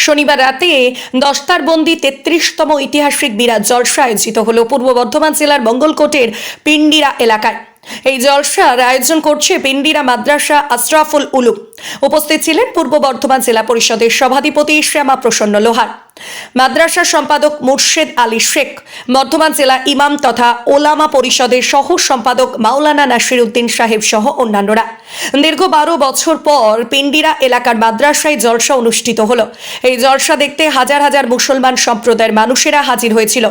শনিবার রাতে দস্তারবন্দি ৩৩তম ঐতিহাসিক বিরাট জলসা আয়োজিত হল পূর্ব বর্ধমান জেলার মঙ্গলকোটের পিন্ডিরা এলাকায়। এই জলসার আয়োজন করছে পিন্ডিরা মাদ্রাসা আশরাফুল উলুম। উপস্থিত ছিলেন পূর্ব বর্ধমান জেলা পরিষদের সভাধিপতি শ্যামা প্রসন্ন লোহার, মাদ্রাসা সম্পাদক মুর্শেদ আলী শেখ, বর্ধমান জেলা ইমাম তথা ওলামা পরিষদের সহ সম্পাদক মাওলানা নাসির উদ্দিন সাহেব সহ অন্যান্যরা। দীর্ঘ ১২ বছর পর পিন্ডিরা এলাকার মাদ্রাসায় জলসা অনুষ্ঠিত হলো। এই জলসা দেখতে হাজার হাজার মুসলমান সম্প্রদায়ের মানুষেরা হাজির হয়েছিল।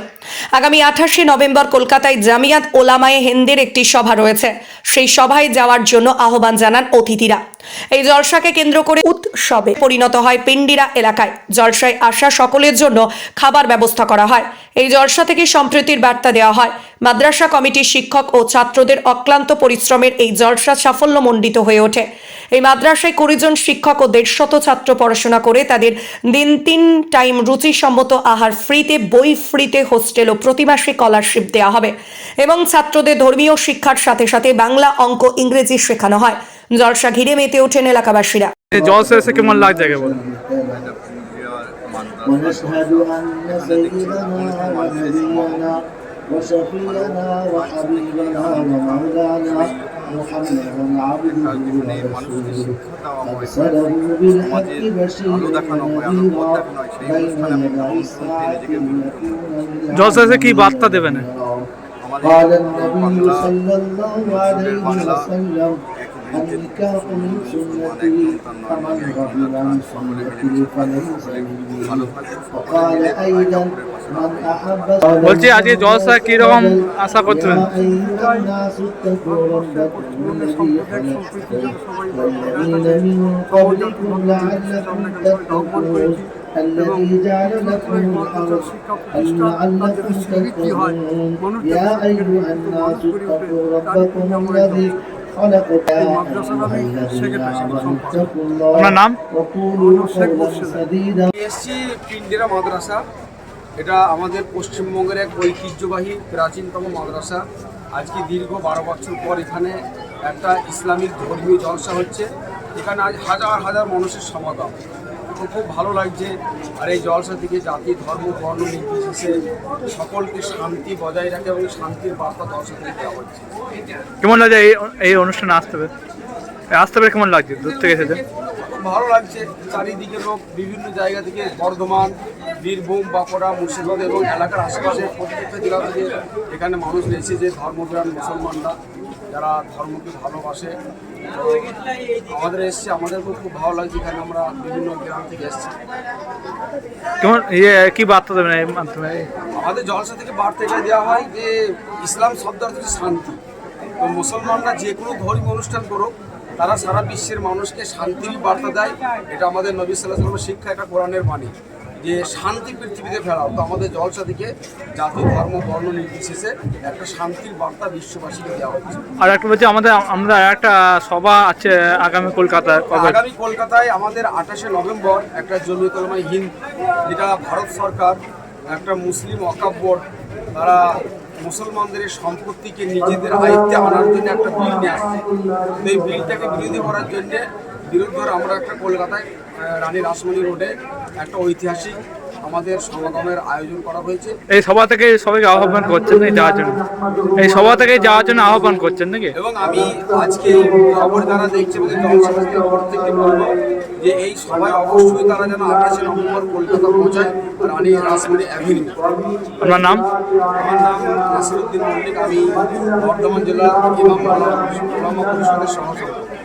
আগামী ২৮শে নভেম্বর কলকাতায় জামিয়াত ওলামায়ে হিন্দের একটি সভা রয়েছে, সেই সভায় যাওয়ার জন্য আহ্বান জানান অতিথিরা। এই জলসাকে কেন্দ্র করে উৎসবে পরিণত হয় পিন্ডিরা এলাকায়। জলসায় আসা সকলের জন্য খাবার ব্যবস্থা করা হয়। এই জলসা থেকে সম্প্রীতির বার্তা দেওয়া হয়। মাদ্রাসা কমিটির শিক্ষক ও ছাত্রদের অক্লান্ত পরিশ্রমের এই জলসা সাফল্যমণ্ডিত হয়ে ওঠে। এই মাদ্রাসায় ২০ জন শিক্ষক ও ১৫০ ছাত্র পড়াশোনা করে তাদের দিন ৩ টাইম রুচিসম্মত আহার ফ্রিতে, বই ফ্রিতে, হোস্টেল ও প্রতি মাসে স্কলারশিপ দেওয়া হবে এবং ছাত্রদের ধর্মীয় শিক্ষার সাথে সাথে বাংলা, অঙ্ক, ইংরেজি শেখানো হয়। জলসা ঘিরে মেতে ওঠেন এলাকাবাসীরা। জলসা এসে কেমন লাগছে আগে বলুন? ونشهد أن سيدنا ونبينا وشفيعنا وحبيبنا ومولانا محمدا عبده ورسوله أرسله بالحق بشيرا ونذيرا بين يدي الساعة জলসা এসে কি বার্তা দেবেন? قال النبي صلى الله عليه وسلم النكاح من سنتي فمن رغب عن سنتي فليس مني وقال أيضا من أحب বলছি আজকে জলসা কি রকম আশা করছেন? يا أيها الناس اتقوا ربكم الذي خلقكم والذين من قبلكم لعلكم تتقون الذي جعل لكم الأرض لعلكم تتقون يا أيها الناس اتقوا ربكم الذي আপনার নাম? পিন্ডিরা মাদ্রাসা, এটা আমাদের পশ্চিমবঙ্গের এক ঐতিহ্যবাহী প্রাচীনতম মাদ্রাসা। আজকে দীর্ঘ ১২ বছর পর এখানে একটা ইসলামিক ধর্মীয় জলসা হচ্ছে। এখানে আজ হাজার হাজার মানুষের সমাগম, তো খুব ভালো লাগছে। আর এই জলসা থেকে জাতি, ধর্ম, বর্ণ নির্বিশেষে সকলকে শান্তি বজায় রাখে এবং শান্তির বার্তা জলসা থেকে দেওয়া হচ্ছে। কেমন লাগছে এই অনুষ্ঠানে আসতে পেরে কেমন লাগছে? দূর থেকে এসেছে, খুব ভালো লাগছে। চারিদিকে লোক বিভিন্ন জায়গা থেকে, বর্ধমান, বীরভূম, বাঁকুড়া, মুর্শিদাবাদ এবং এলাকার আশেপাশে প্রত্যেকটা জেলা থেকে এখানে মানুষ এসেছে, যে ধর্মপ্রাণ মুসলমানরা যারা ধর্মকে ভালোবাসে। আমাদের এসছে, আমাদেরকেও খুব ভালো লাগছে। এখানে আমরা বিভিন্ন গ্রাম থেকে এসেছি। কেমন কি বার্তা দেবেন এই মাধ্যমে? আমাদের জলসা থেকে বার্তা এটা দেওয়া হয় যে ইসলাম শব্দ অর্থ হচ্ছে শান্তি। তো মুসলমানরা যে কোনো ধর্মীয় অনুষ্ঠান করুক, তারা সারা বিশ্বের মানুষকে শান্তির বার্তা দেয়। এটা আমাদের নবী সাল্লাল্লাহু আলাইহি ওয়াসাল্লামের শিক্ষা, এটা কোরআনের বাণী যে শান্তি পৃথিবীতে ফেরাও। তো আমাদের জলসা থেকে জাতি, ধর্ম, বর্ণ নির্বিশেষে একটা শান্তির বার্তা বিশ্ববাসীকে দেওয়া হচ্ছে। আর একটা বলছি, আমরা একটা সভা আছে আগামী কলকাতায়। আগামী কলকাতায় আমাদের ২৮শে নভেম্বর একটা জমিয়ত উলামায়ে হিন্দ, যেটা ভারত সরকার একটা মুসলিম ওয়াকফ বোর্ড, তারা মুসলমানদের সম্পত্তিকে নিজেদের আয়ত্তে আনার জন্য একটা বিল নিয়ে আসছে। তো এই বিলটাকে বিরোধী করার জন্যে আমরা একটা কলকাতায় রানী রাসমণি রোডে একটা ঐতিহাসিক আমাদের সমাগমের আয়োজন করা হয়েছে। এই সভা থেকে সবাইকে আহ্বান করছেন যাওয়ার জন্য? এই সভা থেকে যাওয়ার জন্য আহ্বান করছেন নাকি? এবং আমি আজকে খবর যারা দেখছে আমাদের জনসমাজকে প্রত্যেককে বলবো যে এই সভায় অবশ্যই তারা যেন ২৮শে নভেম্বর কলকাতা পৌঁছায়, রানী রাসমণি অ্যাভিনিউ। আপনার নাম? আমার নাম নাসির উদ্দিন মল্লিক। আমি বর্ধমান জেলা ইমাম ওলামা পরিষদের সহ সম্পাদক।